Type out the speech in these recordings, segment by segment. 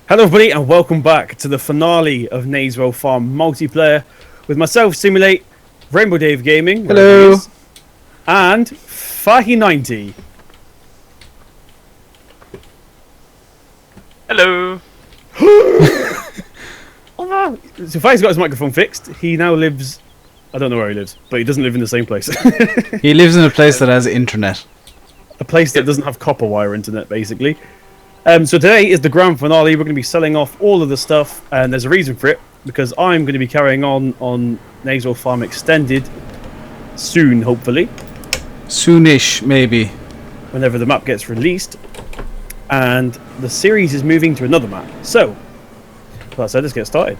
Hello everybody and welcome back to the finale of Knaveswell Farm multiplayer with myself, Simulate, RainbowDave Gaming, hello, and FAHY 90. Hello. So FAHY's got his microphone fixed. He now lives, I don't know where he lives, but he doesn't live in the same place. He lives in a place that has internet. A place that doesn't have copper wire internet, basically. So today is the grand finale. We're going to be selling off all of the stuff, and there's a reason for it, because I'm going to be carrying on Knaveswell Farm Extended soon, hopefully. Soonish, maybe. Whenever the map gets released. And the series is moving to another map. So, like I said, let's get started.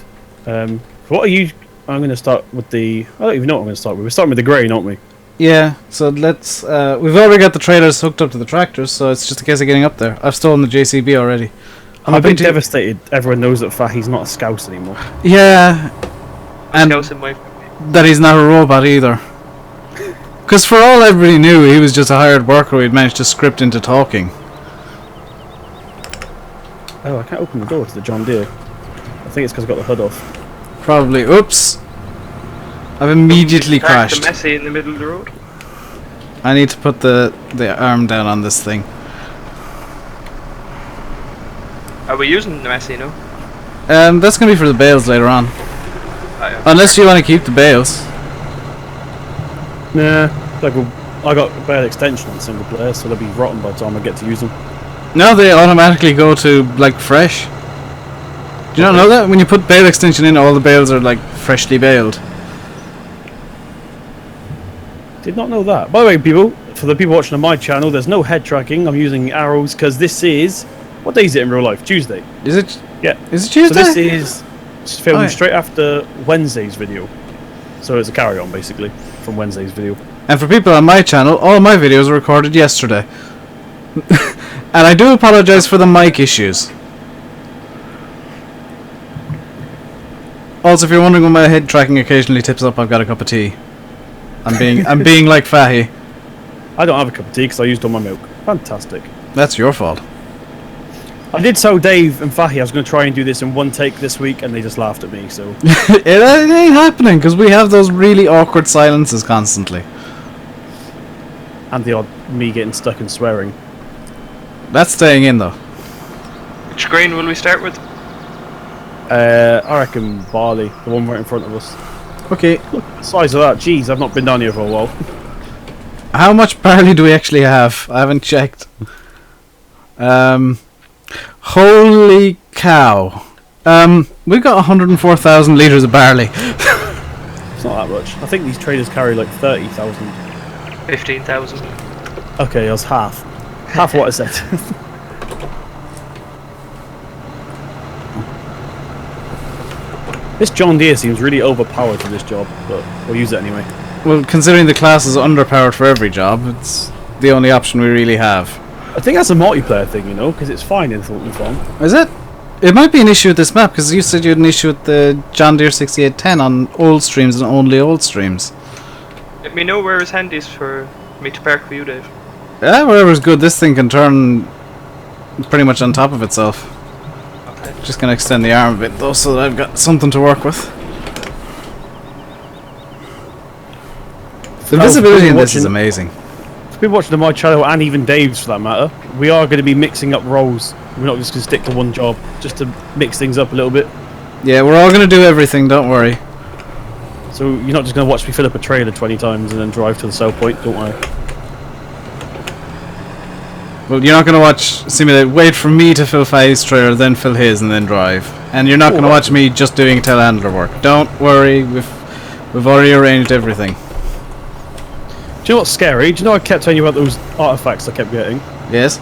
What are you... I'm going to start with the... I don't even know what I'm going to start with. We're starting with the grey, aren't we? Yeah, so let's... we've already got the trailers hooked up to the tractors, so it's just a case of getting up there. I've stolen the JCB already. I'm a bit devastated. Everyone knows that Fahy's not a scouse anymore. Yeah, and that he's not a robot either. Because for all everybody knew, he was just a hired worker who had managed to script into talking. Oh, I can't open the door to the John Deere. I think it's because I've got the hood off. Probably. Oops. I've immediately crashed. The messy in the middle of the road. I need to put the arm down on this thing. Are we using the messy, no? That's gonna be for the bales later on. Oh, yeah. Unless you want to keep the bales. Nah, like I got a bad extension on single player, so they'll be rotten by the time I get to use them. No, they automatically go to like fresh. Do you not know that? When you put bale extension in, all the bales are like freshly baled. Did not know that. By the way, people, for the people watching on my channel, there's no head tracking. I'm using arrows because this is... What day is it in real life? Tuesday. Is it? Yeah. Is it Tuesday? So this is filmed straight after Wednesday's video. So it's a carry-on, basically, from Wednesday's video. And for people on my channel, all my videos were recorded yesterday. And I do apologise for the mic issues. Also, if you're wondering when my head tracking occasionally tips up, I've got a cup of tea. I'm being like Fahy. I don't have a cup of tea because I used all my milk. Fantastic. That's your fault. I did tell Dave and Fahy I was going to try and do this in one take this week, and they just laughed at me, so... it ain't happening, because we have those really awkward silences constantly. And the odd me getting stuck and swearing. That's staying in, though. Which grain will we start with? I reckon barley, the one right in front of us. Okay. Look at the size of that. Jeez, I've not been down here for a while. How much barley do we actually have? I haven't checked. Holy cow. We've got 104,000 litres of barley. It's not that much. I think these traders carry like 30,000. 15,000. Okay, that was half. Half what I said. This John Deere seems really overpowered for this job, but we'll use it anyway. Well, considering the class is underpowered for every job, it's the only option we really have. I think that's a multiplayer thing, you know, because it's fine in Thornton Farm. Is it? It might be an issue with this map, because you said you had an issue with the John Deere 6810 on old streams and only old streams. Let me know where his handies for me to park for you, Dave. Yeah, whatever's good. This thing can turn pretty much on top of itself. Okay. Just gonna extend the arm a bit though, so that I've got something to work with. The visibility in this is amazing. For people watching on my channel, and even Dave's for that matter, we are going to be mixing up roles. We're not just going to stick to one job, just to mix things up a little bit. Yeah, we're all gonna do everything, don't worry. So you're not just going to watch me fill up a trailer 20 times and then drive to the sell point, don't worry. Well, you're not gonna watch Simulate wait for me to fill Fahy's trailer, then fill his, and then drive. And you're not gonna watch me just doing telehandler work. Don't worry, we've already arranged everything. Do you know what's scary? Do you know I kept telling you about those artifacts I kept getting? Yes?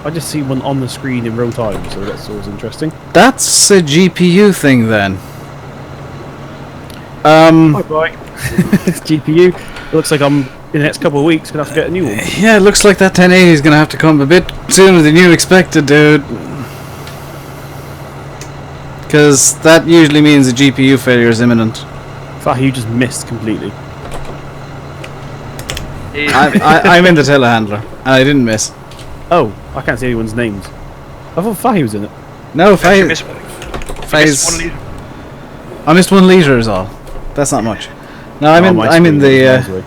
I just see one on the screen in real time, so that's always interesting. That's a GPU thing then. Bye-bye. GPU. It looks like I'm, in the next couple of weeks, going to have to get a new one. Yeah, it looks like that 1080 is gonna have to come a bit sooner than you expected, dude. Because that usually means a GPU failure is imminent. Fahy, you just missed completely. I'm in the telehandler, and I didn't miss. Oh, I can't see anyone's names. I thought Fahy was in it. No, Actually, Faye. missed Faye's. 1 litre. I missed 1 litre is all. That's not much. No, I'm in. my I'm in screen was the. miles away.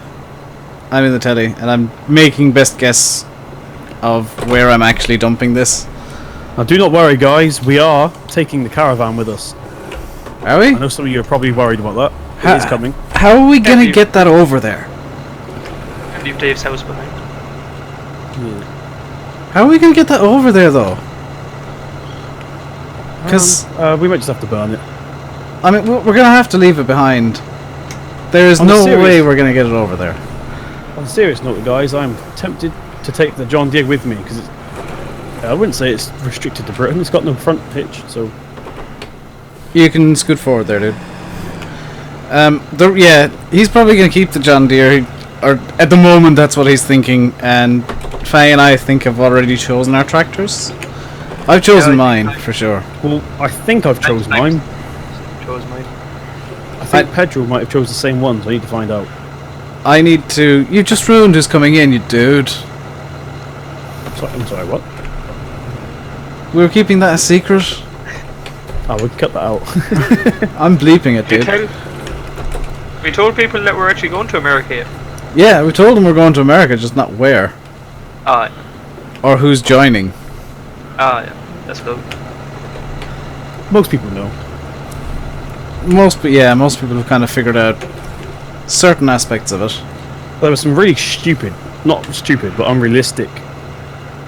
I'm in the telly, and I'm making best guess of where I'm actually dumping this. Now, do not worry, guys. We are taking the caravan with us. Are we? I know some of you are probably worried about that. It is coming. How are we gonna you- get that over there? Leave Dave's house behind. How are we gonna get that over there, though? Because we might just have to burn it. I mean, we're gonna have to leave it behind. There is On a no serious- way we're gonna get it over there. On a serious note, guys, I'm tempted to take the John Deere with me because I wouldn't say it's restricted to Britain. It's got no front hitch, so You can scoot forward there, dude. Yeah, he's probably gonna keep the John Deere, or at the moment that's what he's thinking. And Faye and I think have already chosen our tractors. I've chosen mine for sure. well, I think I've chosen mine. Chose mine. I think Pedro might have chose the same one, so I need to find out. I need to. You just ruined who's coming in, you dude. I'm sorry, what? We were keeping that a secret. Oh, we can cut that out. I'm bleeping it, You dude. tell. We told people that we're actually going to America yet. Yeah, we told them we're going to America, just not where Ah, or who's joining. yeah. That's cool. Most people know. Most people have kind of figured out certain aspects of it. There were some really stupid, not stupid, but unrealistic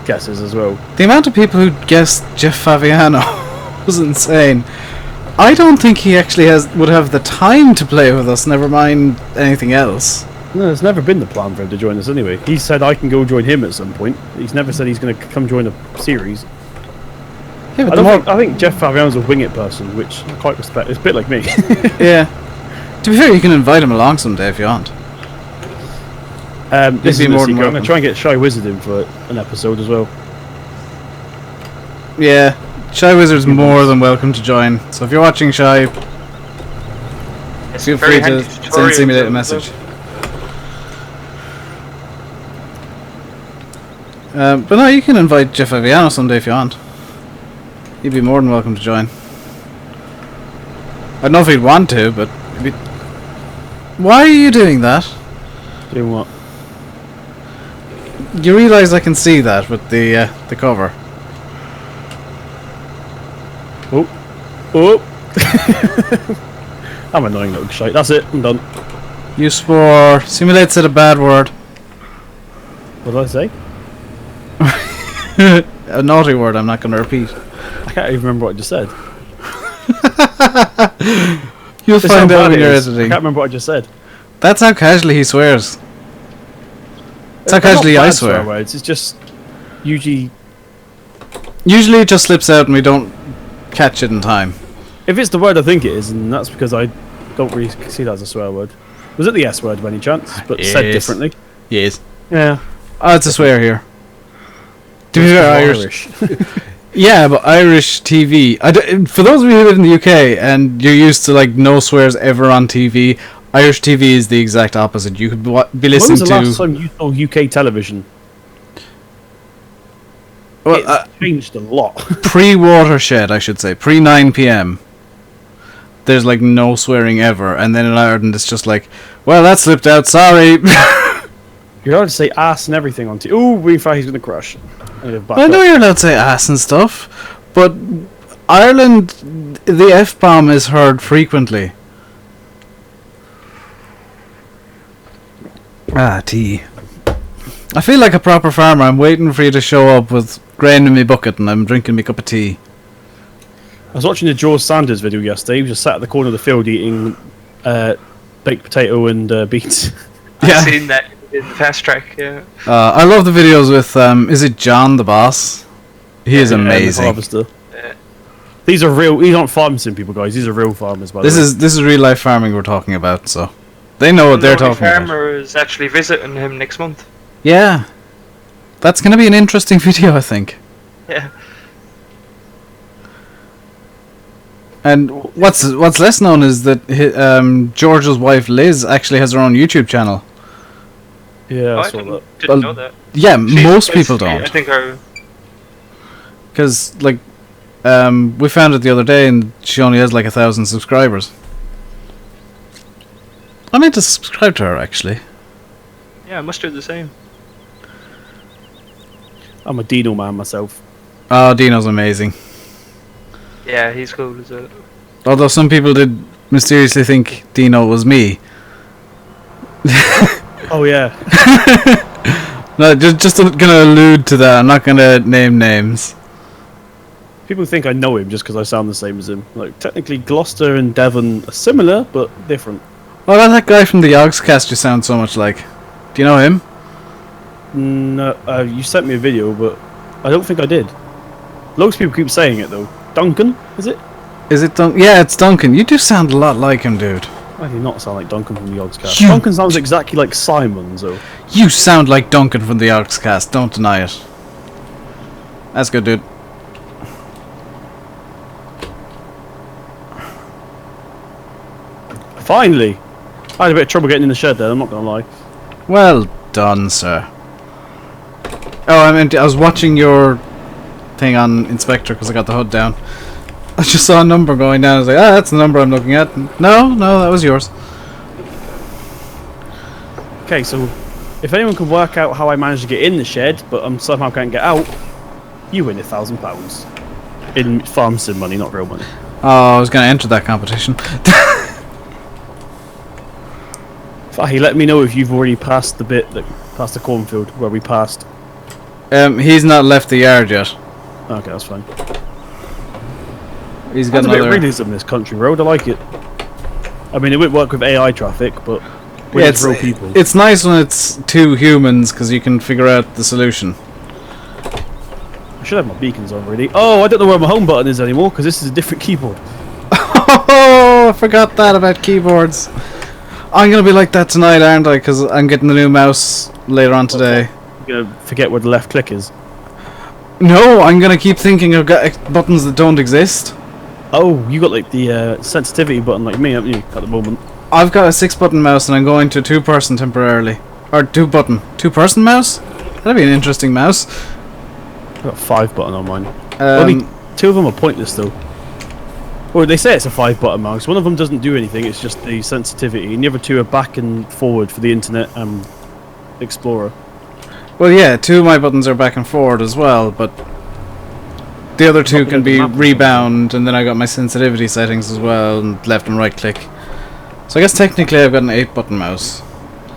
guesses as well. The amount of people who guessed Jeff Favignano was insane. I don't think he actually would have the time to play with us, never mind anything else. No, there's never been the plan for him to join us anyway. He said I can go join him at some point. He's never said he's going to come join a series. Yeah, but I, the more, I think Jeff Favignano's a wing it person, which I quite respect. It's a bit like me. yeah. To be fair, you can invite him along someday if you want. This be is more more than I'm going welcome. to try and get Shy Wizard in for an episode as well. Yeah, Shy Wizard's more than welcome to join. So if you're watching Shy, It's feel very free to handy send tutorial Simulate a as message. well. But no, you can invite Jeff Favignano someday if you want. He'd be more than welcome to join. I don't know if he'd want to, but he'd be... Why are you doing that? Doing what? You realise I can see that with the cover. Oh. I'm annoying little shite. That's it. I'm done. You swore. Simulate said a bad word. What did I say? A naughty word I'm not going to repeat. I can't even remember what I just said. You'll That's how find out bad when it you're is. I editing. can't remember what I just said. That's how casually he swears. That's how They're not casually I bad swear. words. It's just usually Usually it just slips out and we don't catch it in time. if it's the word I think it is, and that's because I don't really see that as a swear word. Was it the S word by any chance? But said Yes. differently. Yes. Yeah. Oh, it's a swear here. To be fair, Irish. Irish. Yeah, but Irish TV. For those of you who live in the UK and you're used to like no swears ever on TV, Irish TV is the exact opposite. You could be When listening was the to. last time you saw UK television? Well, It's changed a lot. pre-Watershed, I should say, pre 9 p.m. There's like no swearing ever, and then in Ireland it's just like, well, that slipped out. Sorry. You're allowed to say ass and everything on TV. Ooh, we thought he's going to crash. I know you're allowed to say ass and stuff, but Ireland, the F-bomb is heard frequently. Ah, tea. I feel like a proper farmer. I'm waiting for you to show up with grain in my bucket and I'm drinking my cup of tea. I was watching the George Sanders video yesterday. He was just sat at the corner of the field eating baked potato and beets. Yeah. I've seen that in Fast Track, yeah. I love the videos with, is it John the boss? He is The amazing. harvester. Yeah. These are real. These aren't farm sim people, guys. These are real farmers. By the This way. is real life farming we're talking about, so they know what they're The talking about. farmer is actually visiting him next month. Yeah. That's going to be an interesting video, I think. Yeah. And what's less known is that George's wife Liz actually has her own YouTube channel. Yeah, Oh, I I saw that. didn't know that. Yeah, She's most people basically- I don't. think her... Because, like, We found it the other day, and she only has like 1,000 subscribers. I meant to subscribe to her actually. Yeah, I must do the same. I'm a Dino man myself. Oh, Dino's amazing. Yeah, he's cool as well. Although some people did mysteriously think Dino was me. Oh yeah. No, just gonna allude to that. I'm not gonna name names. People think I know him just because I sound the same as him. Like, technically, Gloucester and Devon are similar, but different. What about that guy from the Yogscast you sound so much like? Do you know him? No, you sent me a video, but I don't think I did. Loads of people keep saying it, though. Duncan, is it? Is it Duncan? Yeah, it's Duncan. You do sound a lot like him, dude. Why do you not sound like Duncan from the Yogscast? You- Duncan sounds exactly like Simon, so... You sound like Duncan from the Yogscast. Don't deny it. That's good, dude. Finally! I had a bit of trouble getting in the shed there, I'm not gonna lie. Well done, sir. Oh, I was watching your thing on Inspector because I got the HUD down. I just saw a number going down. I was like, ah, that's the number I'm looking at. No, that was yours. Okay, so if anyone can work out how I managed to get in the shed, but somehow can't get out, you win £1,000. In farm sim money, not real money. Oh, I was going to enter that competition. Fahy, let me know if you've already passed the bit, past the cornfield where we passed. He's not left the yard yet. Okay, that's fine. He's got That's a bit of another... realism, this country road, I like it. I mean, it wouldn't work with AI traffic, but with Yeah, real people. it's nice when it's two humans because you can figure out the solution. I should have my beacons on, really. Oh, I don't know where my home button is anymore, because this is a different keyboard. Oh, I forgot that about keyboards. I'm going to be like that tonight, aren't I? Because I'm getting the new mouse later on today. You're gonna forget where the left click is. No, I'm going to keep thinking I've got buttons that don't exist. Oh, you got like the sensitivity button like me, haven't you, at the moment? I've got a 6-button mouse and I'm going to 2-person temporarily. Or 2-person mouse? That'd be an interesting mouse. I've got 5-button on mine. Only 2 of them are pointless though. Or they say it's a 5-button mouse. One of them doesn't do anything, it's just the sensitivity. And the other 2 are back and forward for the internet and Explorer. Well, yeah, 2 of my buttons are back and forward as well, but the other 2 can be rebound, and then I got my sensitivity settings as well, and left and right click. So I guess technically I've got an 8-button mouse.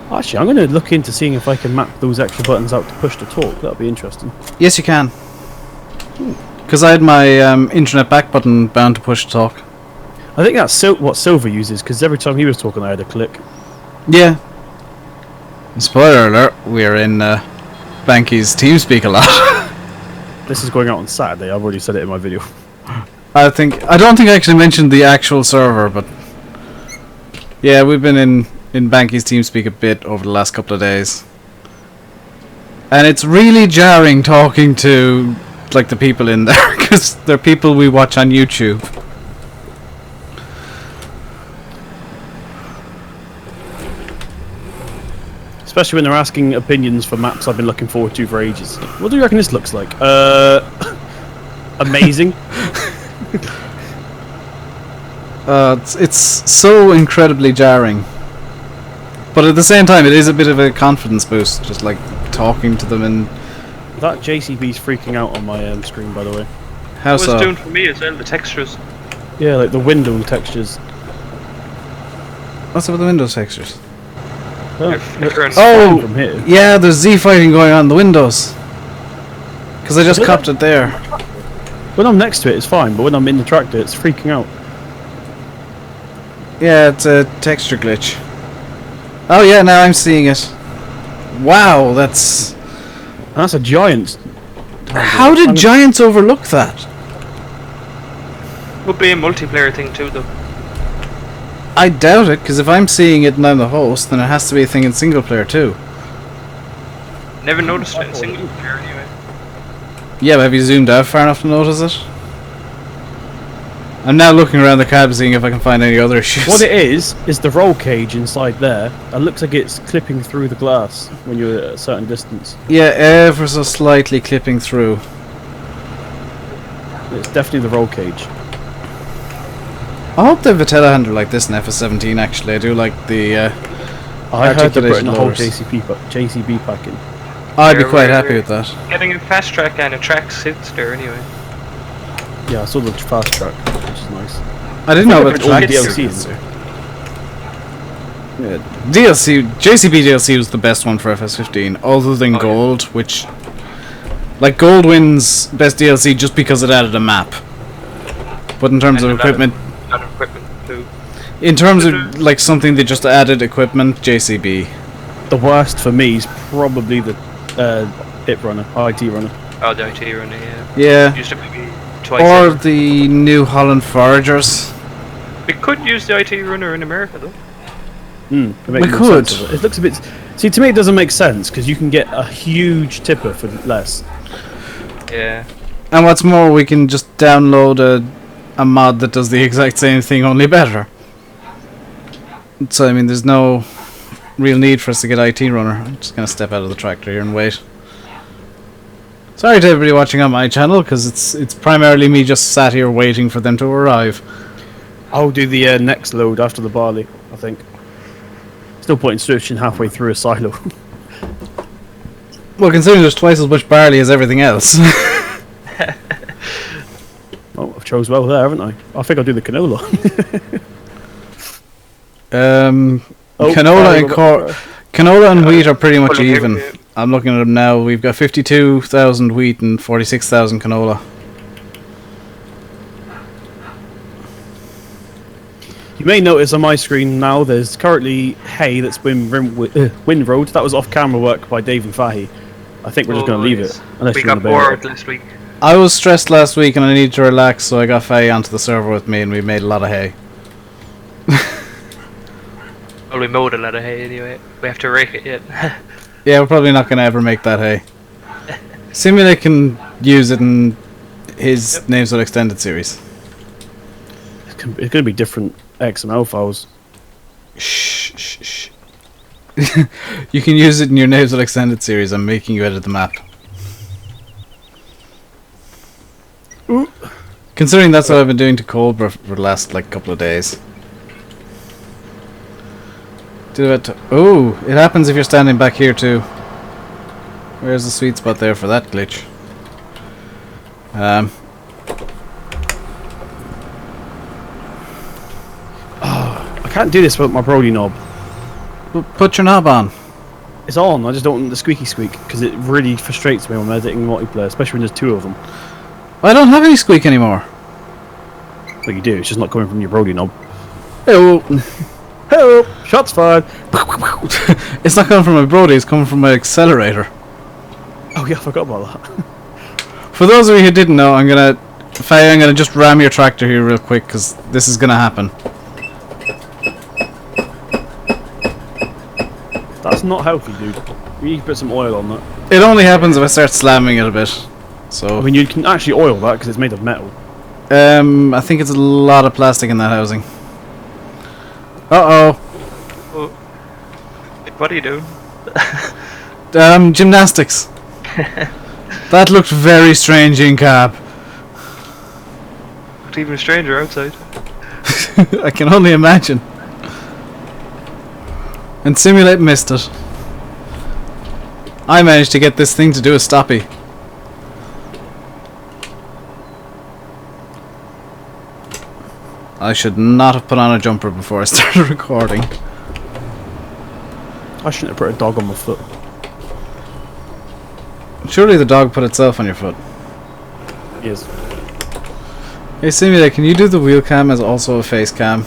Actually, I'm going to look into seeing if I can map those extra buttons out to push to talk. That'll be interesting. Yes, you can. Because I had my internet back button bound to push to talk. I think that's what Silver uses, because every time he was talking I had a click. Yeah. Spoiler alert, we're in Banky's TeamSpeak a lot. This is going out on Saturday, I've already said it in my video. I don't think I actually mentioned the actual server, but yeah, we've been in Banky's TeamSpeak a bit over the last couple of days. And it's really jarring talking to like the people in there, because they're people we watch on YouTube. Especially when they're asking opinions for maps I've been looking forward to for ages. What do you reckon this looks like? Amazing. It's so incredibly jarring. But at the same time, it is a bit of a confidence boost, just like talking to them. And that JCB's freaking out on my screen, by the way. how It was so? doing for me as well, the textures. Yeah, like the window textures. What's up with the Windows textures? Oh, from here. Yeah, there's Z fighting going on in the Windows. Because I just Really? copped it there. When I'm next to it, it's fine, but when I'm in the tractor, it's freaking out. Yeah, it's a texture glitch. Oh yeah, now I'm seeing it. Wow, that's... That's a giant. How did Giants overlook that? Would be a multiplayer thing too, though. I doubt it, because if I'm seeing it and I'm the host, then it has to be a thing in single player too. Never noticed it in single player anyway. Yeah, but have you zoomed out far enough to notice it? I'm now looking around the cab seeing if I can find any other issues. What it is the roll cage inside there. It looks like it's clipping through the glass when you're at a certain distance. Yeah, ever so slightly clipping through. It's definitely the roll cage. I hope they have a telehandler like this in FS17. Actually, I do like the. I heard they're putting a whole lowers. JCB pack in. I'd be Yeah, quite we're happy with that. Getting a fast track and a track sits there anyway. Yeah, I saw the fast track, which is nice. I didn't know about All the track DLC. Yeah, DLC, JCB DLC was the best one for FS15, other than Gold, which, like, Gold wins best DLC just because it added a map. But in terms of equipment, Too. in terms of like something they just added equipment, JCB. The worst for me is probably the IT runner. Oh, the IT runner, yeah. Yeah, Used to maybe twice. or ever. the New Holland Foragers. We could use the IT runner in America though. We could. It looks a bit. See, to me, it doesn't make sense because you can get a huge tipper for less. Yeah. And what's more, we can just download a mod that does the exact same thing, only better. So, I mean, there's no real need for us to get IT runner. I'm just going to step out of the tractor here and wait. Sorry to everybody watching on my channel, because it's primarily me just sat here waiting for them to arrive. I'll do the next load after the barley, I think. Still putting switching halfway through a silo. Well, considering there's twice as much barley as everything else. Oh, I've chose well there, haven't I? I think I'll do the canola. Canola and wheat are pretty much Pulling even. everything. I'm looking at them now. We've got 52,000 wheat and 46,000 canola. You may notice on my screen now there's currently hay that's been windrowed. That was off-camera work by Dave and FAHY. I think we're just going to leave it. Unless We you got want to bail. bored last week. I was stressed last week and I needed to relax, so I got FAHY onto the server with me and we made a lot of hay. Well, we mowed a lot of hay anyway. We have to rake it yet. Yeah, we're probably not going to ever make that hay. Simulate can use it in his Knaveswell Extended series. It's going to be different XML files. Shh, shh, shh. You can use it in your Knaveswell Extended series. I'm making you edit the map. Ooh. Considering that's what I've been doing to Colbert for the last like couple of days. Oh, it happens if you're standing back here too. Where's the sweet spot there for that glitch? I can't do this with my Brody knob. Put your knob on. It's on, I just don't want the squeaky squeak because it really frustrates me when I'm editing multiplayer, especially when there's two of them. I don't have any squeak anymore. But you do, it's just not coming from your Brody knob. Oh, Hello! Shots fired! it's not coming from my Brody, it's coming from my accelerator. Oh yeah, I forgot about that. For those of you who didn't know, I'm gonna just ram your tractor here real quick because this is gonna happen. That's not healthy, dude. You need to put some oil on that. It only happens if I start slamming it a bit. So I mean, you can actually oil that because it's made of metal. I think it's a lot of plastic in that housing. Uh-oh. Oh. What are you doing? Gymnastics. That looked very strange in cab. It's even stranger outside. I can only imagine. And Simulate missed it. I managed to get this thing to do a stoppie. I should not have put on a jumper before I started recording. I shouldn't have put a dog on my foot. Surely the dog put itself on your foot. Yes. Hey Simulate, can you do the wheel cam as also a face cam?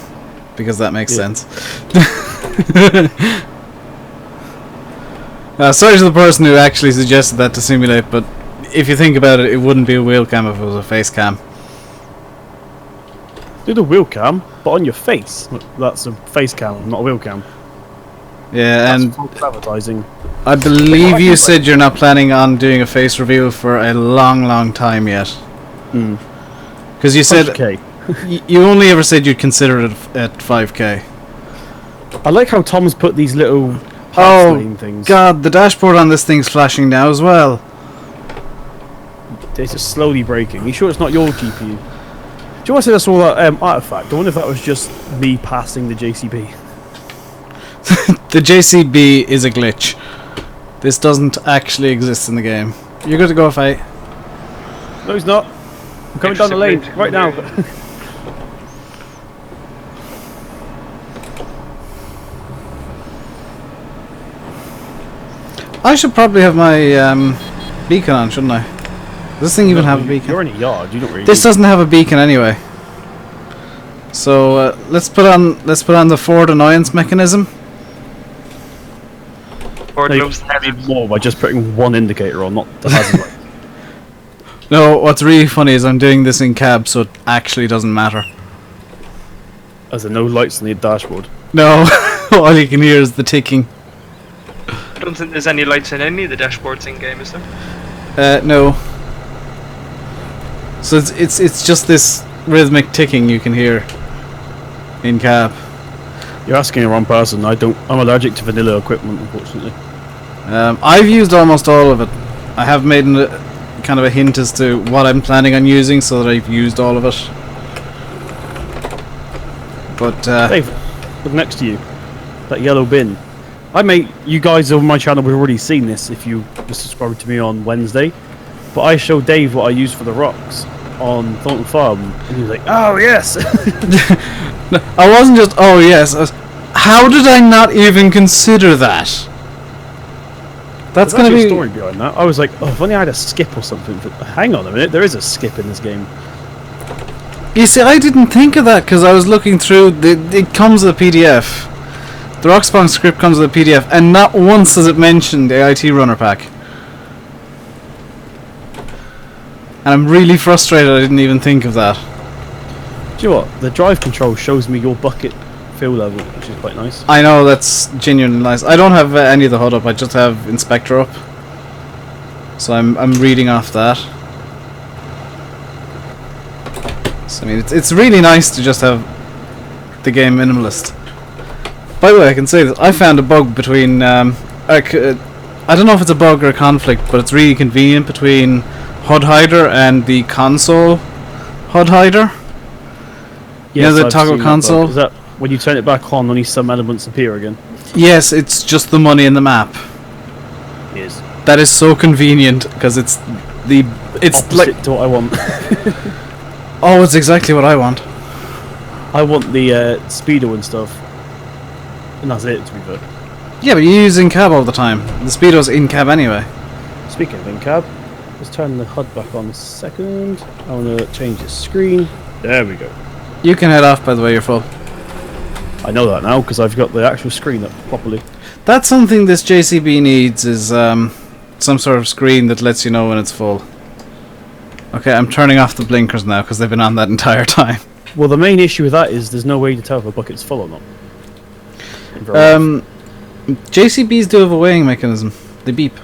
Because that makes sense. Sorry to the person who actually suggested that to Simulate, but if you think about it, it wouldn't be a wheel cam if it was a face cam. Do the wheel cam, but on your face. That's a face cam, not a wheel cam. Yeah, That's and false advertising. I believe you said you're not planning on doing a face reveal for a long time yet. Because you said 100K. you only ever said you'd consider it at 5k. I like how Tom's put these little Oh lane things. god, the dashboard on this thing's flashing now as well. It's just slowly breaking. Are you sure it's not your GPU? Do you want to say that's all that artifact? I wonder if that was just me passing the JCB. The JCB is a glitch. This doesn't actually exist in the game. You're good to go, FAHY. No, he's not. I'm coming down the lane right now. I should probably have my beacon on, shouldn't I? Does this thing even have a beacon? You're in a yard. You don't really. This doesn't have a beacon anyway. So let's put on the Ford annoyance mechanism. Ford No, loves the maybe hazards. more by just putting one indicator on, not the hazard light. No, what's really funny is I'm doing this in cab, so it actually doesn't matter. As there are no lights on the dashboard. No, all you can hear is the ticking. I don't think there's any lights in any of the dashboards in game, is there? No. So it's just this rhythmic ticking you can hear in cab. You're asking the wrong person. I'm allergic to vanilla equipment, unfortunately. I've used almost all of it. I have made kind of a hint as to what I'm planning on using, so that I've used all of it. But Dave, look next to you. That yellow bin. You guys on my channel have already seen this if you were subscribed to me on Wednesday. But I showed Dave what I used for the rocks on Thornton Farm, and he was like, "Oh yes." no, I wasn't just, oh yes. How did I not even consider that? That's There's going to actually be a story behind that. I was like, "Oh, if only I had a skip or something." But hang on a minute, there is a skip in this game. You see, I didn't think of that because I was looking through. It comes with a PDF. The Rockspawn script comes with a PDF, and not once does it mention the IT runner pack. And I'm really frustrated I didn't even think of that. Do you know what? The drive control shows me your bucket fill level, which is quite nice. I know, that's genuinely nice. I don't have any of the HUD up, I just have Inspector up. So I'm reading off that. So I mean, it's really nice to just have the game minimalist. By the way, I can say that I found a bug between I don't know if it's a bug or a conflict, but it's really convenient between HUD hider and the console HUD hider. You know the I've toggle seen that console? bug. Is that when you turn it back on, only some elements appear again? Yes, it's just the money in the map. Yes. That is so convenient because it's Opposite like, to what I want. oh, it's exactly what I want. I want the speedo and stuff, and that's it. To be fair. Yeah, but you're using cab all the time. The speedo's in cab anyway. Speaking of in-cab, let's turn the HUD back on a second. I want to change the screen. There we go. You can head off, by the way, you're full. I know that now because I've got the actual screen up properly. That's something this JCB needs, is some sort of screen that lets you know when it's full. Okay, I'm turning off the blinkers now because they've been on that entire time. Well, the main issue with that is there's no way to tell if a bucket's full or not. JCBs do have a weighing mechanism. They beep.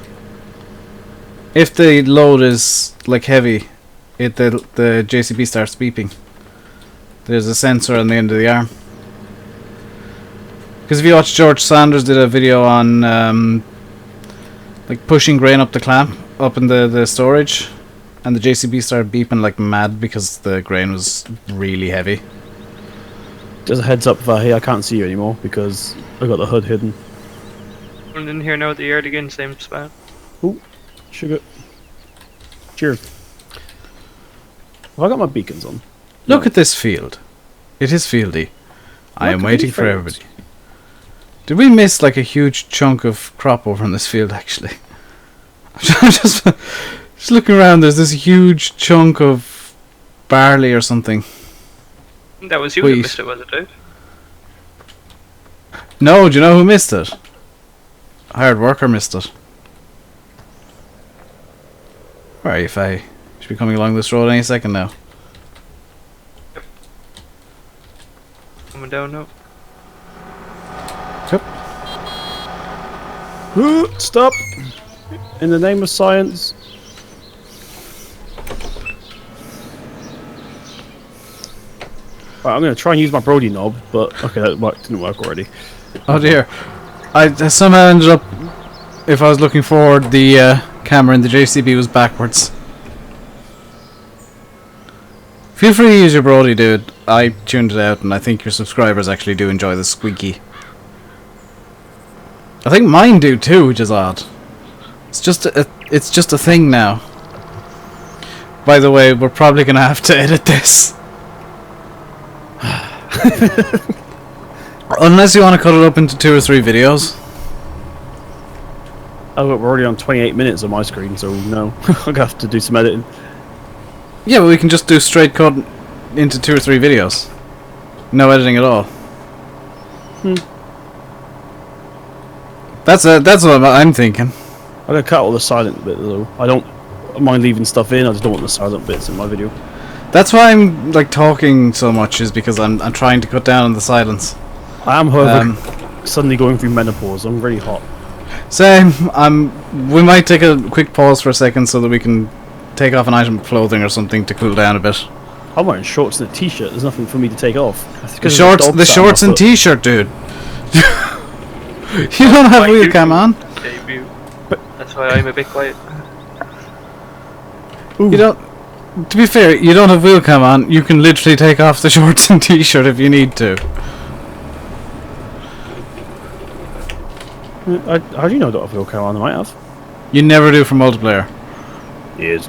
If the load is like heavy, the JCB starts beeping. There's a sensor on the end of the arm. Because if you watch, George Sanders did a video on like pushing grain up the clamp, up in the storage, and the JCB started beeping like mad because the grain was really heavy. Just a heads up, Vahi, I can't see you anymore because I got the HUD hidden. I'm in here now at the yard again, same spot. Ooh, sugar. Cheers. Have I got my beacons on? Look at this field. It is fieldy. I am waiting for everybody. Did we miss like a huge chunk of crop over in this field actually? I'm just looking around, there's this huge chunk of barley or something. That was you Wheat. that missed it, was it, Dave? No, do you know who missed it? A hired worker missed it. Where are you, FAHY? Should be coming along this road any second now. Coming down now. Yep. Stop! In the name of science. Right, I'm going to try and use my Brody knob, but okay, that didn't work already. Oh dear. I somehow ended up, if I was looking forward, the camera in the JCB was backwards. Feel free to use your Brody, dude. I tuned it out, and I think your subscribers actually do enjoy the squeaky. I think mine do too, which is odd. It's just a thing now. By the way, we're probably gonna have to edit this. Unless you want to cut it up into 2 or 3 videos. Oh, we're already on 28 minutes on my screen, so no. I'm gonna have to do some editing. Yeah, but we can just do straight cut into 2 or 3 videos. No editing at all. That's what I'm thinking. I'm gonna cut all the silent bit though. I don't mind leaving stuff in, I just don't want the silent bits in my video. That's why I'm like talking so much, is because I'm trying to cut down on the silence. I am, however, suddenly going through menopause. I'm really hot. Same. We might take a quick pause for a second so that we can take off an item of clothing or something to cool down a bit. I'm wearing shorts and a t-shirt. There's nothing for me to take off. The shorts and t-shirt, dude. You don't have wheel cam on. Debut. That's why I'm a bit quiet. Ooh. You don't. To be fair, you don't have wheel cam on. You can literally take off the shorts and t-shirt if you need to. How do you know I don't have wheel cam on? I might have. You never do for multiplayer. Yes.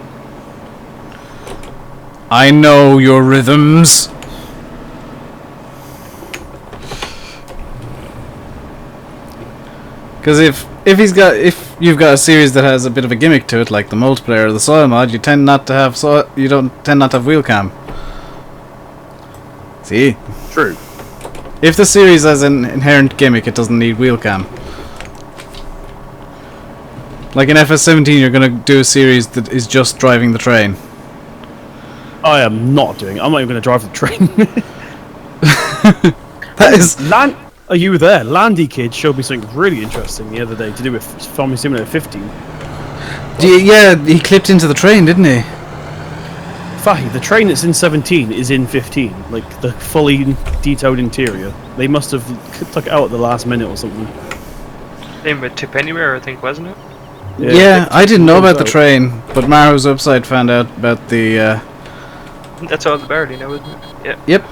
I know your rhythms. Because if you've got a series that has a bit of a gimmick to it, like the multiplayer or the soil mod, you tend not to have wheel cam. See? True. If the series has an inherent gimmick, it doesn't need wheel cam. Like in FS17, you're gonna do a series that is just driving the train. I am not doing it. I'm not even going to drive the train. That is. Are you there? Landy Kid showed me something really interesting the other day to do with Farming Simulator 15. Yeah, he clipped into the train, didn't he? FAHY, the train that's in 17 is in 15. Like, the fully detailed interior. They must have took it out at the last minute or something. Same with Tip Anywhere, I think, wasn't it? Yeah, I didn't know about the train, but Maro's website found out about the. That's all the barley now, isn't it? Yeah. Yep.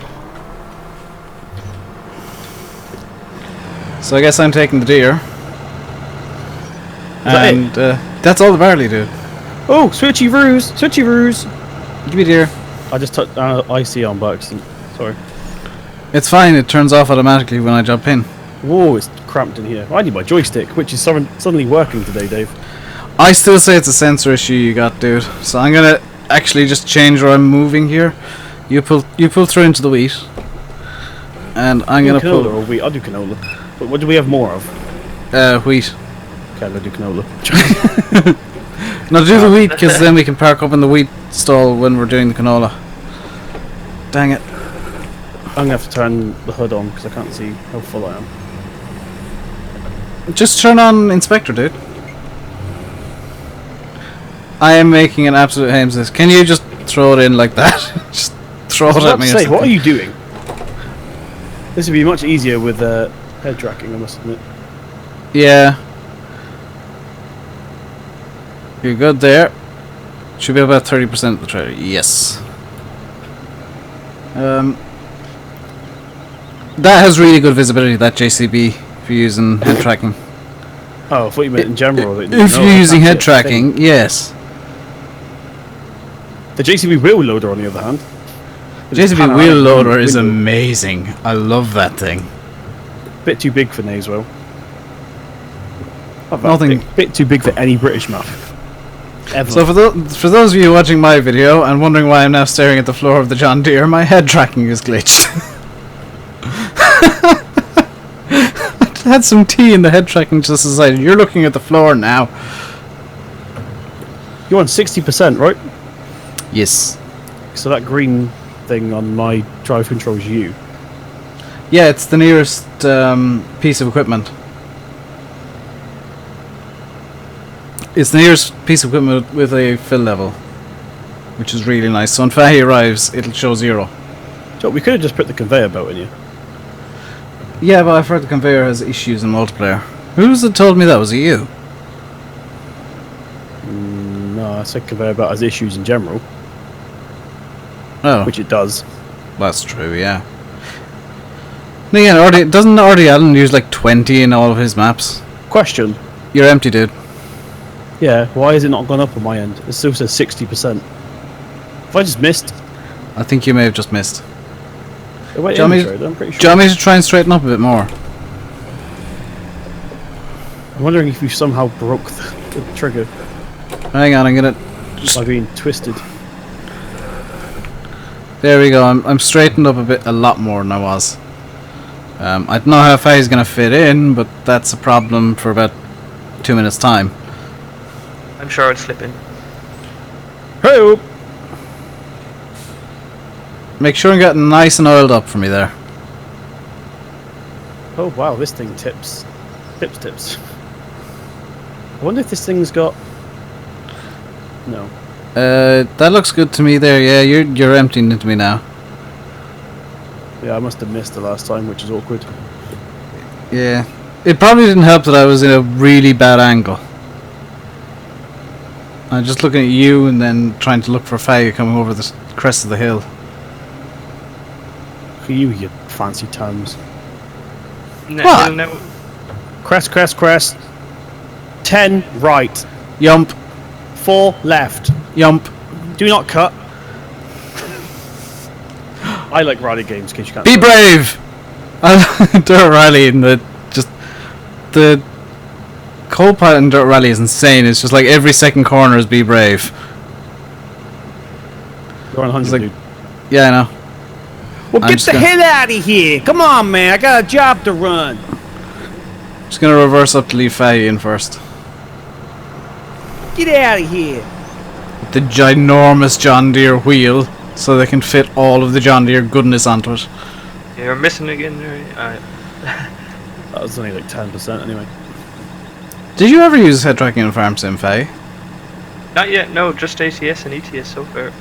So I guess I'm taking the deer. And that's all the barley, dude. Oh, switchy roos! Switchy roos! Give me deer. I just touched IC on by accident. Sorry. It's fine, it turns off automatically when I jump in. Whoa, it's cramped in here. I need my joystick, which is suddenly working today, Dave. I still say it's a sensor issue you got, dude. So I'm gonna actually just change where I'm moving here. You pull through into the wheat. And I'm gonna canola pull. or wheat? I'll do canola. But what do we have more of? Wheat. Okay, I'll do canola. No, do the wheat, because then we can park up in the wheat stall when we're doing the canola. Dang it. I'm gonna have to turn the hood on because I can't see how full I am. Just turn on Inspector, dude. I am making an absolute hames of this. Can you just throw it in like that? Just throw it at me. Say, what are you doing? This would be much easier with head tracking, I must admit. Yeah. You're good there. Should be about 30% of the trailer. Yes. That has really good visibility, that JCB, if you're using head tracking. Oh, I thought you meant in general. If you're using head tracking, yes. The JCB wheel loader, on the other hand. The JCB wheel loader is amazing. I love that thing. Bit too big for Knaveswell. Nothing. Bit too big for any British map. Ever. So for those of you watching my video and wondering why I'm now staring at the floor of the John Deere, my head tracking is glitched. I had some tea in the head tracking just decided you're looking at the floor now. You're on 60%, right? Yes. So that green thing on my drive control is you. Yeah, it's the nearest piece of equipment. It's the nearest piece of equipment with a fill level, which is really nice. So when FAHY arrives, it'll show 0. So we could have just put the conveyor belt in here. Yeah, but I've heard the conveyor has issues in multiplayer. Who's that told me that? Was it you? No, I said conveyor belt has issues in general. Oh, which it does. that's true, yeah. And again, doesn't Artie Allen use like 20 in all of his maps? Question. You're empty, dude. Yeah, why has it not gone up on my end? It still says 60%. Have I just missed? I think you may have just missed. It went Do you want in me the to- trailer, I'm pretty Do you sure. want me to try and straighten up a bit more? I'm wondering if you somehow broke the trigger Hang on, I'm gonna... by being twisted. There we go, I'm straightened up a lot more than I was. I don't know how far he's gonna fit in, but that's a problem for about 2 minutes time. I'm sure it's slipping. Hey, Make sure and get nice and oiled up for me there. oh wow, this thing tips. Tips. I wonder if this thing's got... No. That looks good to me there, yeah, you're emptying into me now. Yeah, I must have missed the last time, which is awkward. Yeah. It probably didn't help that I was in a really bad angle. I'm just looking at you and then trying to look for FAHY coming over the crest of the hill. Look at you fancy terms. No, What? no. Crest. 10 right. Yump, 4 left. yump. Do not cut. I like rally games, in case you can't Be tell. brave! Dirt Rally in the co-pilot in Dirt Rally is insane. It's just like every second corner is be brave. You're on 100, It's like- dude. Yeah, I know. Well, I'm get just the gonna- hell out of here! Come on, man! I got a job to run! Just gonna reverse up to leave FAHY in first. Get out of here! The ginormous John Deere wheel, so they can fit all of the John Deere goodness onto it. Yeah, you're missing again there. That was only like 10% anyway. Did you ever use head tracking in Farm Sim, FAHY? Not yet, no, just ATS and ETS so far.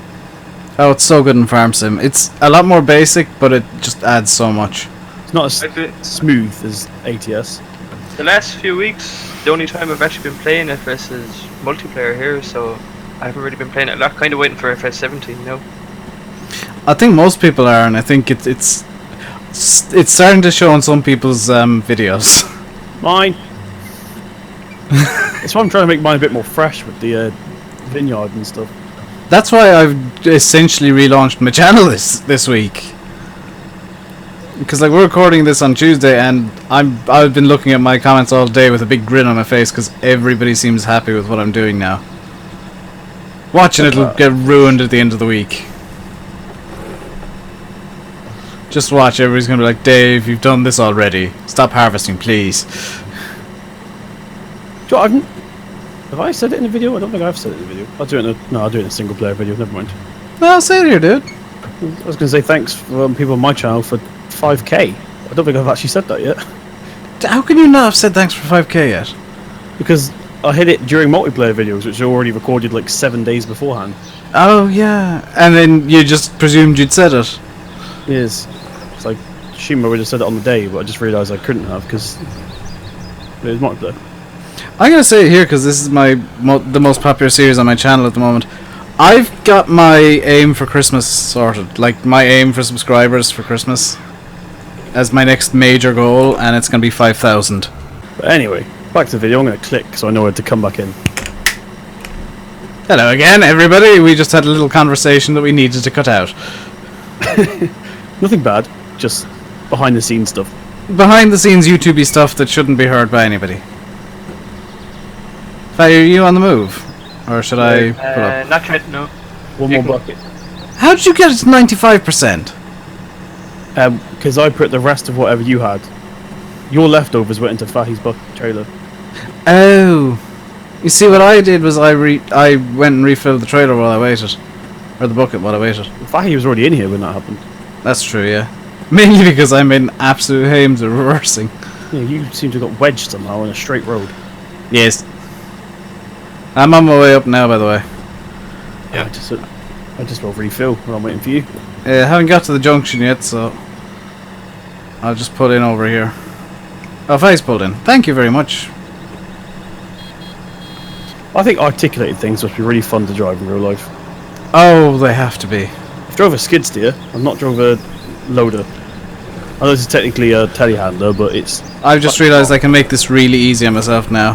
Oh, it's so good in Farm Sim. It's a lot more basic, but it just adds so much. It's not as I've been, smooth as ATS. the last few weeks, the only time I've actually been playing FS is multiplayer here, so I haven't really been playing it a lot. Kind of waiting for FS 17, you know. I think most people are, and I think it's starting to show on some people's videos. Mine! That's why I'm trying to make mine a bit more fresh with the vineyard and stuff. That's why I've essentially relaunched my channel this week. Because like we're recording this on Tuesday, and I've been looking at my comments all day with a big grin on my face because everybody seems happy with what I'm doing now. Watching it'll get ruined at the end of the week. Just watch, everybody's gonna be like, Dave, you've done this already. Stop harvesting, please. Do you know, have I said it in the video? I don't think I've said it in the video. I'll do it I'll do it in a single player video, never mind. Well, say it here, dude. I was going to say thanks for people on my channel for 5k. I don't think I've actually said that yet. How can you not have said thanks for 5k yet? Because I hit it during multiplayer videos, which are already recorded like 7 days beforehand. Oh, yeah. And then you just presumed you'd said it. Yes. It's like, Shima would have said it on the day, but I just realised I couldn't have because it was multiplayer. I'm gonna say it here because this is the most popular series on my channel at the moment. I've got my aim for Christmas sorted, like my aim for subscribers for Christmas, as my next major goal, and it's gonna be 5,000. But anyway, back to the video. I'm going to click so I know where to come back in. Hello again, everybody. We just had a little conversation that we needed to cut out. Nothing bad, just behind the scenes stuff. Behind the scenes YouTubey stuff that shouldn't be heard by anybody. Faye, are you on the move? Or should I put up? Not yet, no. One You more can- bucket. How did you get it to 95%? Because I put the rest of whatever you had. Your leftovers went into FAHY's bucket trailer. Oh. You see, what I did was I went and refilled the trailer while I waited. Or the bucket while I waited. FAHY was already in here when that happened. That's true, yeah. Mainly because I'm in absolute aims of reversing. Yeah, you seem to have got wedged somehow on a straight road. Yes. I'm on my way up now, by the way. Yeah. I just will refill while I'm waiting for you. I haven't got to the junction yet, so I'll just pull in over here. Oh, Faye's pulled in. Thank you very much. I think articulated things must be really fun to drive in real life. Oh, they have to be. If drove a skid steer. I've not drove a loader. I know this is technically a telehandler, but it's... I've just realised I can make this really easy on myself now.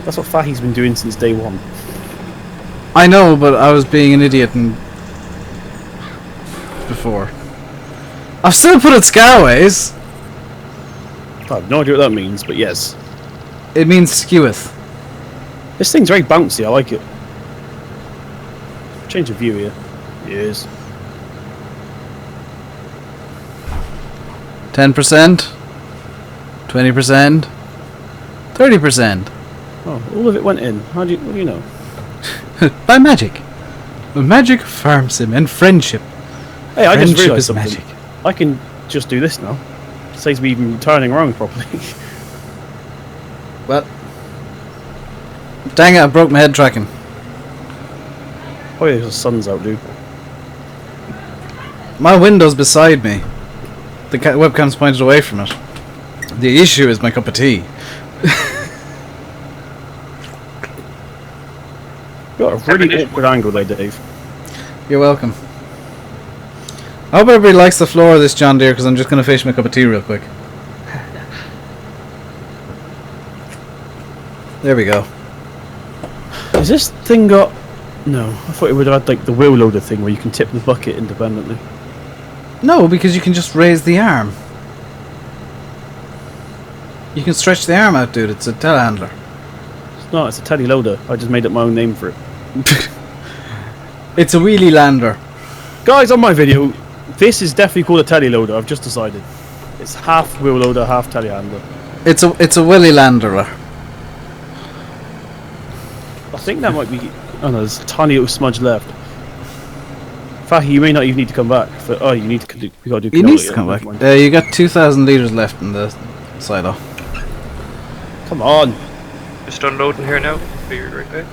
That's what FAHY's been doing since day one. I know, but I was being an idiot and before. I've still put it Scarways. I have no idea what that means, but yes. It means skeweth. This thing's very bouncy, I like it. Change of view here. Yes. 10%, 20%, 30%. Oh, all of it went in. What do you know? By magic. Magic, farm sim, and friendship. Hey, I just Friendship realised is something. magic. I can just do this now. Saves me even turning around properly. Well, dang it, I broke my head tracking. Oh yeah, the sun's out, dude. My window's beside me. The webcam's pointed away from it. The issue is my cup of tea. You got a really awkward angle there, Dave. You're welcome. I hope everybody likes the floor of this John Deere, because I'm just going to finish my cup of tea real quick. There we go. Has this thing got... No, I thought it would have had like the wheel loader thing where you can tip the bucket independently. No, because you can just raise the arm. You can stretch the arm out, dude. It's a telehandler. It's not, it's a teddy loader. I just made up my own name for it. It's a wheelie lander. Guys, on my video, this is definitely called a teddy loader, I've just decided. It's half wheel loader, half telehandler. It's a willy landerer. I think that might be... Oh no, there's a tiny little smudge left. FAHY, you may not even need to come back. Oh, you need to do... We gotta do He canola, needs to yeah, come never back. mind. You got 2,000 litres left in the silo. Come on! Just unloading here now. Be right back.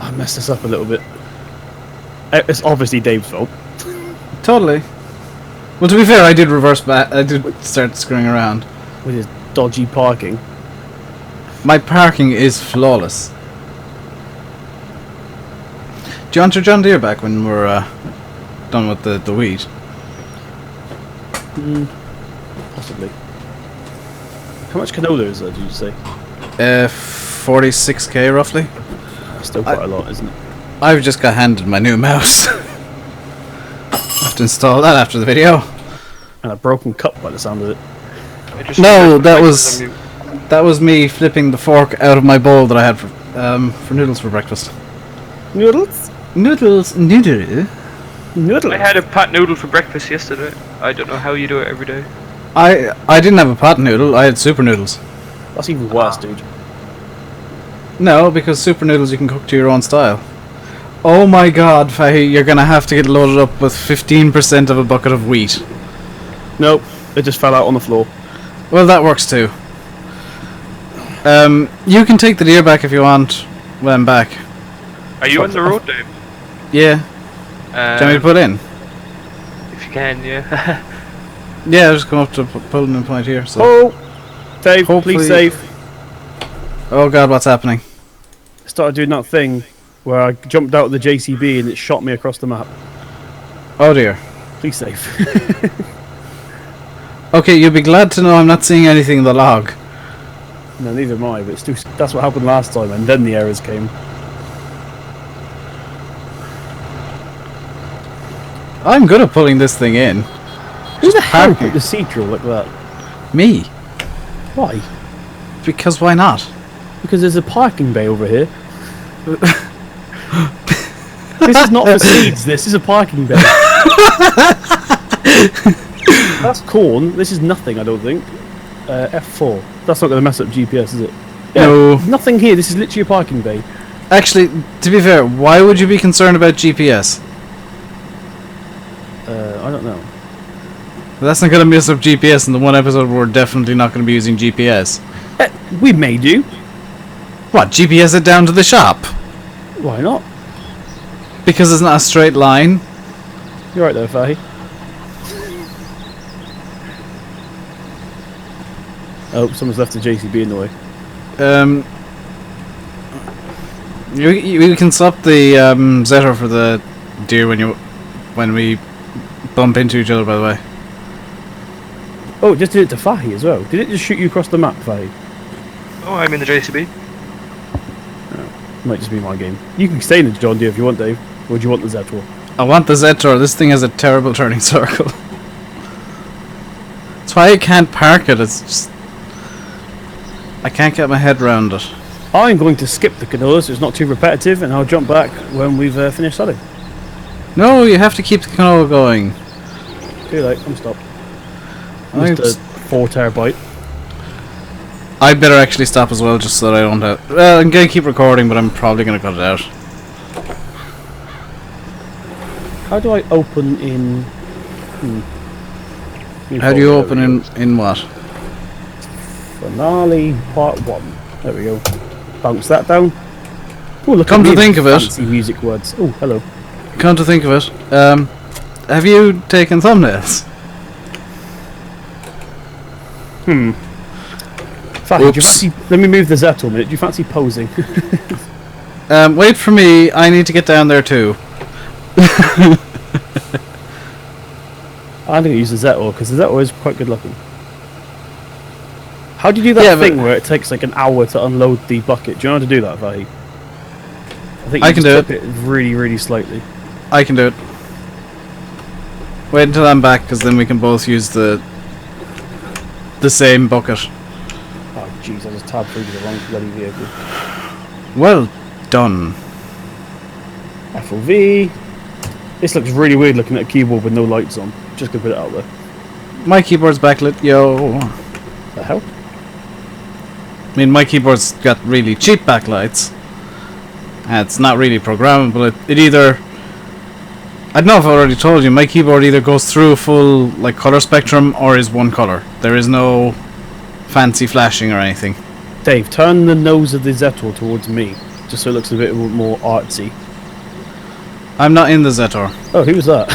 I messed this up a little bit. It's obviously Dave's fault. Totally. Well, to be fair, I did reverse back. I did start screwing around. With his dodgy parking. My parking is flawless. Do you want your John Deere back when we're done with the wheat? Possibly. How much canola is there, did you say? 46k roughly. That's still quite a lot, isn't it? I've just got handed my new mouse. I have to install that after the video. And a broken cup by the sound of it. I just No, realised that my mic was on mute. that was me flipping the fork out of my bowl that I had for noodles for breakfast. Noodles? Noodles, noodle. Noodles? I had a pot noodle for breakfast yesterday. I don't know how you do it every day. I didn't have a pot noodle. I had super noodles. That's even worse, dude. No, because super noodles you can cook to your own style. Oh my god, FAHY, you're gonna have to get loaded up with 15% of a bucket of wheat. Nope, it just fell out on the floor. Well, that works too. You can take the deer back if you want when I'm back. Are you on the road, Dave? Yeah. Do you want me to put in? If you can, yeah. Yeah, I'll just come up to pulling in point here. So. Oh! Dave, Hopefully- please save. Oh god, what's happening? I started doing that thing where I jumped out of the JCB and it shot me across the map. Oh dear. Please save. Okay, you'll be glad to know I'm not seeing anything in the log. No, neither am I, but that's what happened last time, and then the errors came. I'm good at pulling this thing in. Who the hell parking. put the Seadrill like that? Me. Why? Because why not? Because there's a parking bay over here. This is not for seeds, this is a parking bay. That's corn, this is nothing, I don't think. F4. That's not going to mess up GPS, is it? Yeah, No. nothing here, this is literally a parking bay. Actually, to be fair, why would you be concerned about GPS? I don't know. That's not going to mess up GPS in the one episode where we're definitely not going to be using GPS. We may do. What, GPS it down to the shop? Why not? Because it's not a straight line? You're right there, FAHY. Oh, someone's left the JCB in the way. You can swap the Zetor for the deer when we bump into each other. By the way. Oh, it just did it to FAHY as well. Did it just shoot you across the map, FAHY? Oh, I'm in the JCB. Might just be my game. You can stay in the John Deere if you want, Dave. Or do you want the Zetor? I want the Zetor. This thing has a terrible turning circle. That's why I can't park it. It's just I can't get my head around it. I'm going to skip the canola so it's not too repetitive, and I'll jump back when we've finished selling. No, you have to keep the canola going. Too late. I'm stopped. Just a 4 terabyte. I better actually stop as well, just so that I don't have... Well, I'm going to keep recording, but I'm probably going to cut it out. How do I open in... How do you open in what? Finale part 1. There we go. Bounce that down. Oh, look. Come to think of it... Fancy music words. Oh, hello. Come to think of it, have you taken thumbnails? FAHY, do you fancy... Let me move the Zetor a minute. Do you fancy posing? Wait for me. I need to get down there too. I'm going to use the Zetor because the Zetor is quite good looking. How do you do that thing where it takes like an hour to unload the bucket? Do you know how to do that, FAHY? I think you can do it really, really slightly. I can do it. Wait until I'm back, because then we can both use the same bucket. Oh jeez, I just tabbed through the wrong bloody vehicle. Well done. FOV. This looks really weird looking at a keyboard with no lights on. Just gonna put it out there. My keyboard's backlit, yo. The hell? I mean, my keyboard's got really cheap backlights. And it's not really programmable. It either... I don't know if I already told you, my keyboard either goes through a full like color spectrum or is one color. There is no fancy flashing or anything. Dave, turn the nose of the Zetor towards me, just so it looks a bit more artsy. I'm not in the Zetor. Oh, who was that?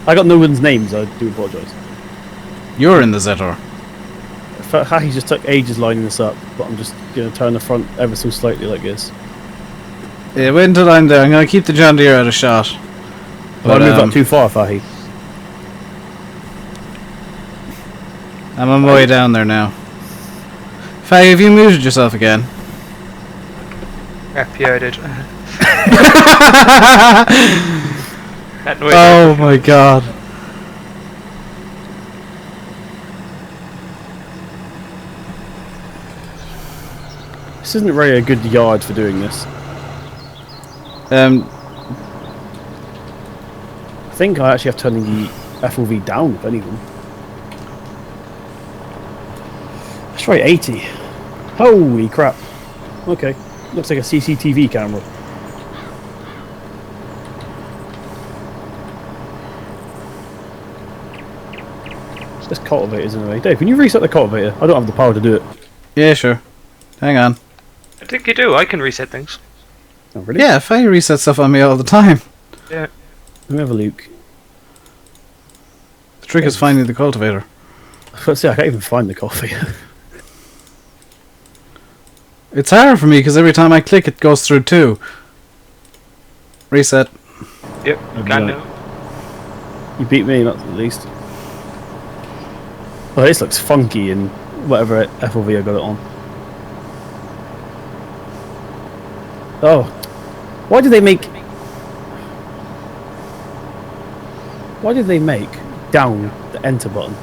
I got no one's names, I do apologise. You're in the Zetor. FAHY just took ages lining this up, but I'm just going to turn the front ever so slightly like this. Yeah, wait until I'm there. I'm going to keep the John Deere out of shot. But I move up too far, FAHY. I'm on my way down there now. FAHY, have you muted yourself again? Yeah, I did. That noise. Oh my god. This isn't really a good yard for doing this. I think I actually have to turn the FOV down, if anything. Let's try 80. Holy crap. Okay. Looks like a CCTV camera. This cultivator's in the way. Dave, can you reset the cultivator? I don't have the power to do it. Yeah, sure. Hang on. I think you do. I can reset things. Oh, really? Yeah, FAHY resets stuff on me all the time. Yeah. Let me have a look. The trick is finding the cultivator. Let's see, I can't even find the cultivator. It's hard for me because every time I click it goes through 2. Reset. Yep, you can now. You beat me, not at least. Oh, this looks funky in whatever FOV I got it on. Oh. Why did they make down the enter button?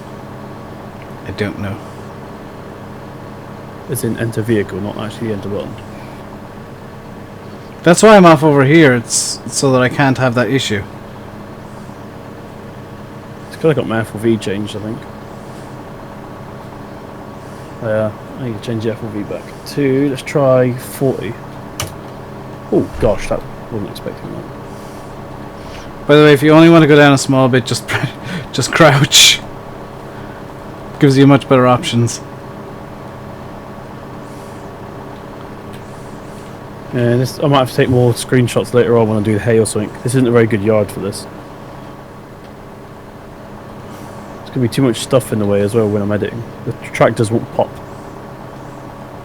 I don't know. As in enter vehicle, not actually enter button. That's why I'm off over here. It's so that I can't have that issue. It's because I got my FOV changed, I think. I need to change the FOV back to, let's try 40. Oh gosh, that wasn't expecting that. By the way, if you only want to go down a small bit, just crouch. Gives you much better options. Yeah, this, I might have to take more screenshots later on when I do the hay or something. This isn't a very good yard for this. There's going to be too much stuff in the way as well when I'm editing. The tractors won't pop.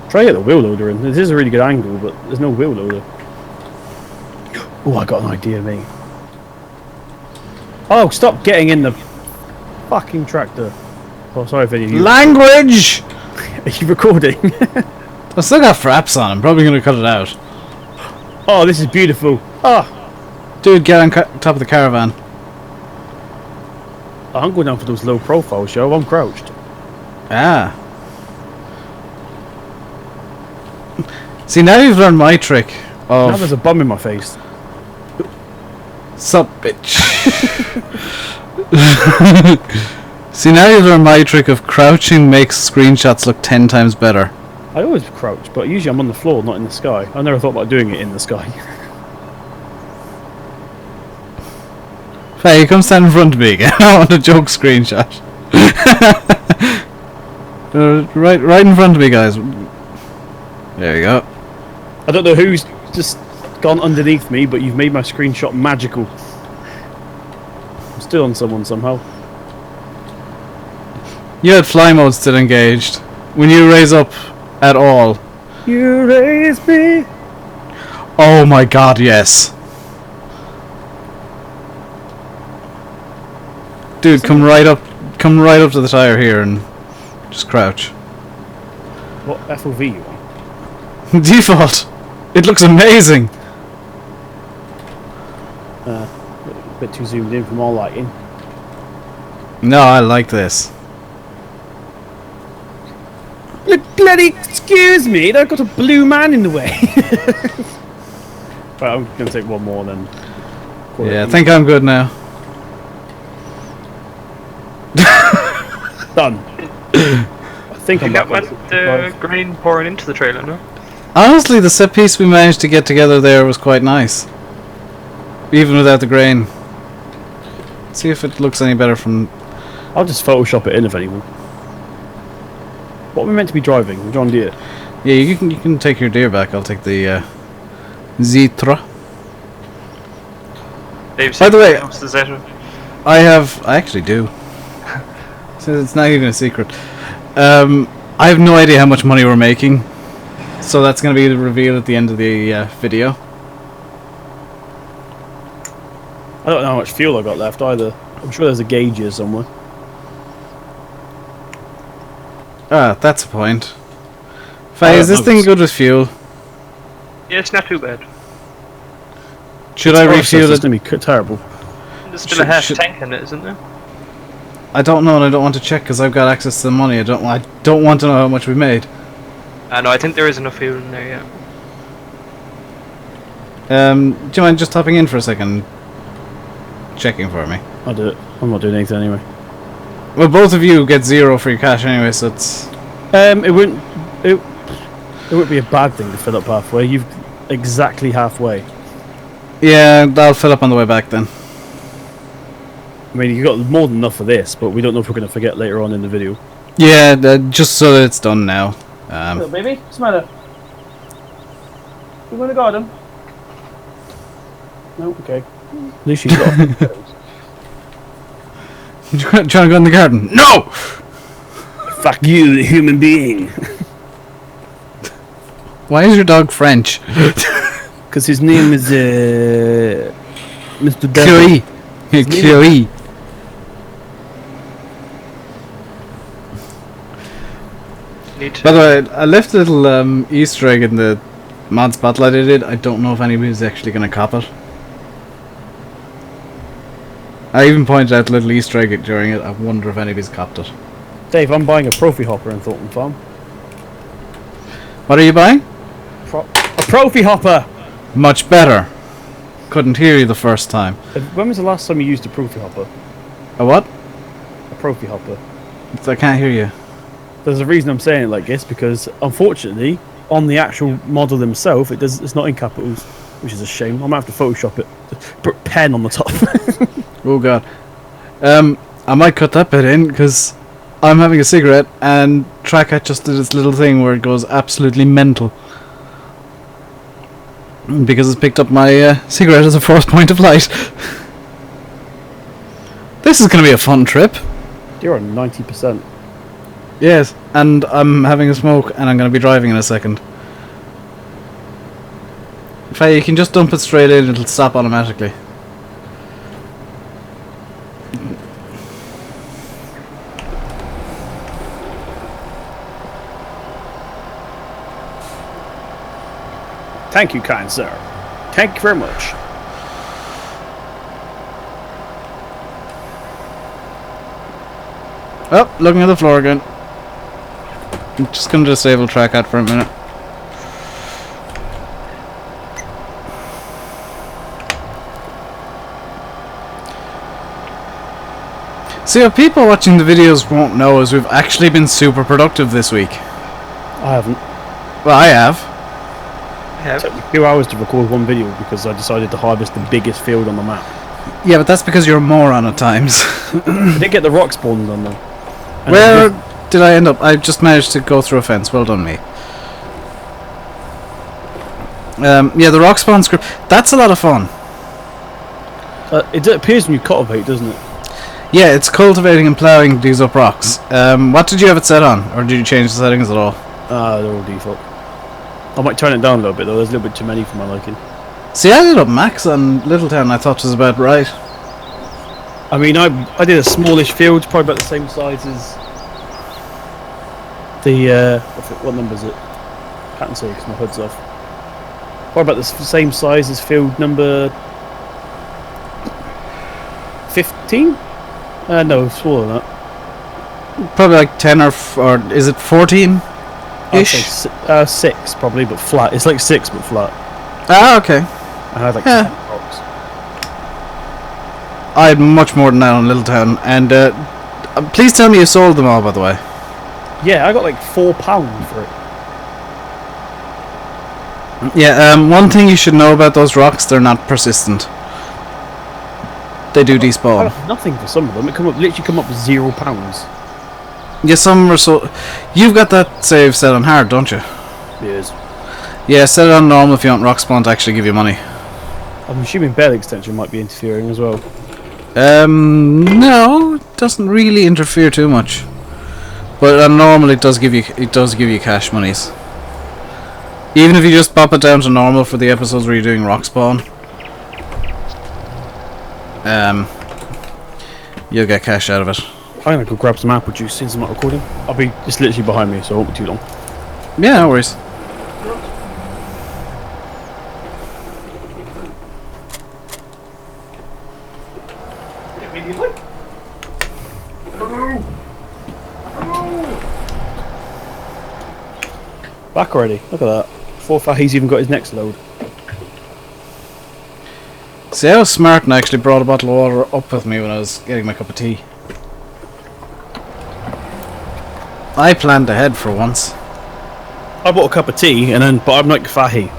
Try to get the wheel loader in. This is a really good angle, but there's no wheel loader. Oh, I got an idea, mate. Oh, stop getting in the fucking tractor. Oh, sorry if any of you... Language! Are you recording? I still got fraps on. I'm probably going to cut it out. Oh, this is beautiful. Ah, Dude, get on top of the caravan. I'm going down for those low profile show. I'm crouched. Ah. See, now you've learned my trick Now of... there's a bum in my face. Sup, bitch. See, now you've learned my trick of crouching makes screenshots look 10 times better. I always crouch, but usually I'm on the floor, not in the sky. I never thought about doing it in the sky. Hey, come stand in front of me again. I want a joke screenshot. right in front of me, guys. There you go. I don't know who's just gone underneath me, but you've made my screenshot magical. I'm still on someone somehow. You had fly mode still engaged. When you raise up at all. You raise me. Oh my god, yes. Dude, come right up to the tire here and just crouch. What FOV you want? Default. It looks amazing. A bit too zoomed in from all lighting. No, I like this. Bloody excuse me, I've got a blue man in the way. Right, I'm gonna take one more then. Yeah, I think I'm good now. Done. I think I'm That back. went the grain pouring into the trailer, no? Honestly, the set piece we managed to get together there was quite nice. Even without the grain. See if it looks any better from... I'll just Photoshop it in if anyone. What are we meant to be driving? John Deere. Yeah, you can take your deer back. I'll take the Zitra. By the way, I actually do. So it's not even a secret. I have no idea how much money we're making, so that's going to be revealed at the end of the video. I don't know how much fuel I got left either. I'm sure there's a gauge here somewhere. Ah, that's a point. FAHY, is this thing good with fuel? Yeah, it's not too bad. Should I refuel It's it? going to be terrible. There's still a half tank in it, isn't there? I don't know, and I don't want to check because I've got access to the money. I don't want to know how much we made. No, I think there is enough fuel in there, yeah. Do you mind just hopping in for a second? Checking for me. I'll do it. I'm not doing anything anyway. Well, both of you get 0 free cash anyway, so it's... It wouldn't be a bad thing to fill up halfway. You've exactly halfway. Yeah, I'll fill up on the way back then. I mean, you got more than enough for this, but we don't know if we're going to forget later on in the video. Yeah, just so that it's done now. Little baby, smell it. You want to garden? No, okay. At least you got. Trying to go in the garden? No! Fuck you, human being. Why is your dog French? Because his name is Mr. Chloe. Chloe. By the way, I left a little Easter egg in the mod spotlight I did. I don't know if anybody's actually going to cop it. I even pointed out a little Easter egg during it. I wonder if anybody's copped it. Dave, I'm buying a Profi Hopper in Thornton Farm. What are you buying? A Profi Hopper! Much better. Couldn't hear you the first time. When was the last time you used a Profi Hopper? A what? A Profi Hopper. I can't hear you. There's a reason I'm saying it like this, because unfortunately, on the actual model themselves, it's not in capitals, which is a shame. I might have to Photoshop it. Put pen on the top. Oh god. I might cut that bit in because I'm having a cigarette and Trackhat just did this little thing where it goes absolutely mental. Because it's picked up my cigarette as a fourth point of light. This is going to be a fun trip. You're on 90%. Yes, and I'm having a smoke, and I'm going to be driving in a second. In fact, you can just dump it straight in, it'll stop automatically. Thank you, kind sir. Thank you very much. Oh, looking at the floor again. I'm just going to disable track out for a minute. See, what people watching the videos won't know is we've actually been super productive this week. I haven't. Well, I have. It took me 2 hours to record one video because I decided to harvest the biggest field on the map. Yeah, but that's because you're a moron at times. I did get the rock spawn done though. And Where did I end up? I just managed to go through a fence. Well done, me. Yeah, the rock spawn script. That's a lot of fun. it appears when you cultivate, doesn't it? Yeah, it's cultivating and ploughing these up rocks. What did you have it set on? Or did you change the settings at all? They're all default. I might turn it down a little bit though, there's a little bit too many for my liking. See, I did up max on Littletown, I thought was about right. I mean, I did a smallish field, probably about the same size as the, what number is it? Pattern say because my hood's off. Probably about the same size as field number 15? No, smaller than that. Probably like 10 or is it 14? I'd say 6 probably, but flat. It's like 6 but flat. Ah, okay. I had like Yeah. 10 blocks. I had much more than that on Littletown, and please tell me you sold them all, by the way. Yeah, I got like £4 for it. Yeah, one thing you should know about those rocks, they're not persistent. They do I despawn. got nothing for some of them. It literally come up with £0. Yeah, some are so... You've got that save set on hard, don't you? Yes. Yeah, set it on normal if you want rock spawn to actually give you money. I'm assuming bell extension might be interfering as well. No, it doesn't really interfere too much. But on normal it does give you cash monies. Even if you just pop it down to normal for the episodes where you're doing rock spawn, you'll get cash out of it. I'm gonna go grab some apple juice since I'm not recording. It's literally behind me, so it won't be too long. Yeah, no worries. Back already. Look at that. Before FAHY's even got his next load. See, I was smart and actually brought a bottle of water up with me when I was getting my cup of tea. I planned ahead for once. I bought a cup of tea, but I'm like FAHY.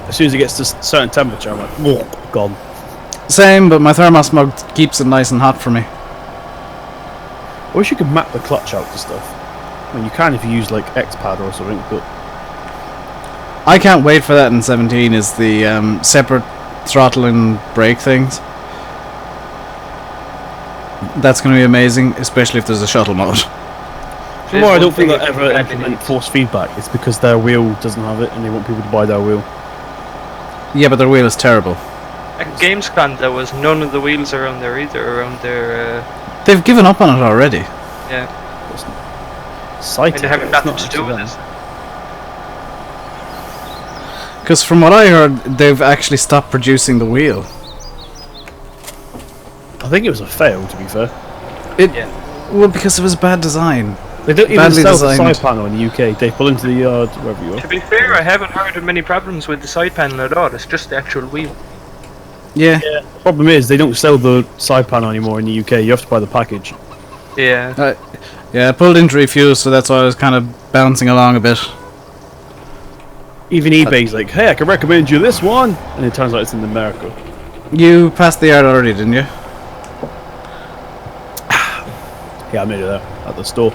As soon as it gets to a certain temperature, I'm like, whoa, gone. Same, but my thermos mug keeps it nice and hot for me. I wish you could map the clutch out to stuff. I mean, you can if you use like X-Pad or something, but I can't wait for that in 17 is the separate throttle and brake things. That's going to be amazing, especially if there's a shuttle mode. the more I don't think they'll ever implement force feedback. It's because their wheel doesn't have it and they want people to buy their wheel. Yeah, but their wheel is terrible. At Gamescom, there was none of the wheels around there either, around their... They've given up on it already. Yeah. Sighted. And they have nothing to do with it. Because from what I heard, they've actually stopped producing the wheel. I think it was a fail, to be fair. Well, because it was bad design. They don't even Badly sell designed. the side panel in the UK. They pull into the yard, wherever you are. To be fair, I haven't heard of many problems with the side panel at all. It's just the actual wheel. Yeah. The problem is, they don't sell the side panel anymore in the UK. You have to buy the package. Yeah. Yeah, I pulled into refuse, so that's why I was kind of bouncing along a bit. Even eBay's like, hey, I can recommend you this one. And it turns out it's in America. You passed the yard already, didn't you? Yeah, I made it there, at the store.